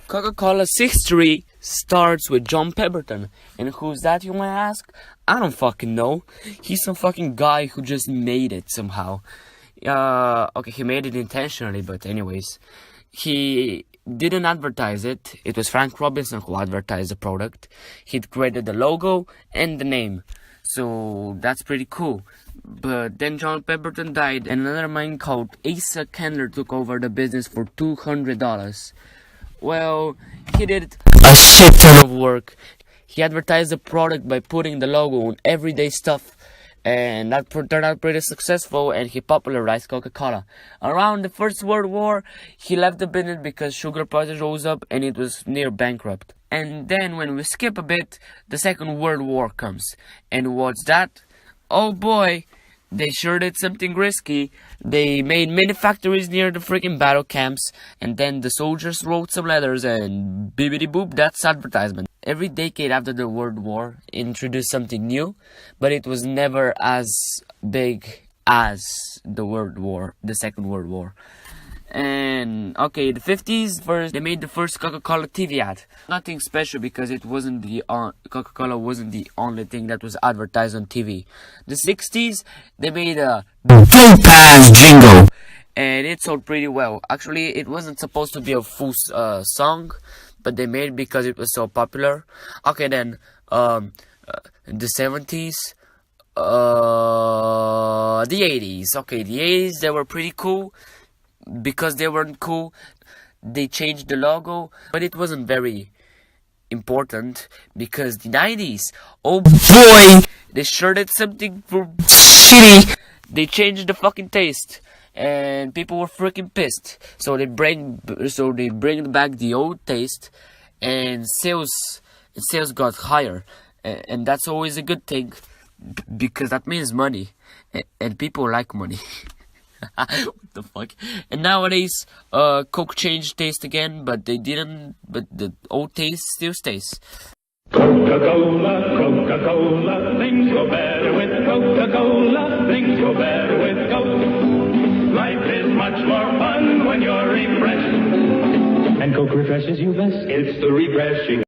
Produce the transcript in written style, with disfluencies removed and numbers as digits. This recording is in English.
Coca-Cola's history starts with John Pemberton. And who's that, you might ask? I don't fucking know. He's some fucking guy who just made it somehow. Okay, he made it intentionally, but anyways. He didn't advertise it. It was Frank Robinson who advertised the product. He created the logo and the name. So that's pretty cool. But then John Pemberton died, and another man called Asa Candler took over the business for $200. Well, he did a shit ton of work. He advertised the product by putting the logo on everyday stuff, and that turned out pretty successful, and he popularized Coca-Cola. Around the First World War, he left the business because sugar prices rose up and it was near bankrupt. And then when we skip a bit, the Second World War comes. And what's that? Oh boy, they sure did something risky. They made many factories near the freaking battle camps, and then the soldiers wrote some letters, and bibbidi boop, that's advertisement. Every decade after the World War introduced something new, but it was never as big as the Second World War. And okay, the 50s first, they made the first Coca-Cola TV ad. Nothing special because it wasn't Coca-Cola wasn't the only thing that was advertised on TV. The 60s, they made a Full Pass jingle, and it sold pretty well. Actually, it wasn't supposed to be a full song, but they made it because it was so popular. Okay, then the 70s, the 80s. Okay, the 80s, they were pretty cool. Because they weren't cool, they changed the logo, but it wasn't very important because the 90s, oh boy, they sure did something for shitty. They changed the fucking taste, and people were freaking pissed. So they bring back the old taste, and sales got higher, and that's always a good thing because that means money, and people like money. What the fuck? And nowadays, Coke changed taste again, but they didn't. But the old taste still stays. Coca Cola, Coca Cola, things go better with Coca Cola. Things go better with Coke. Life is much more fun when you're refreshed. And Coke refreshes you best. It's the refreshing.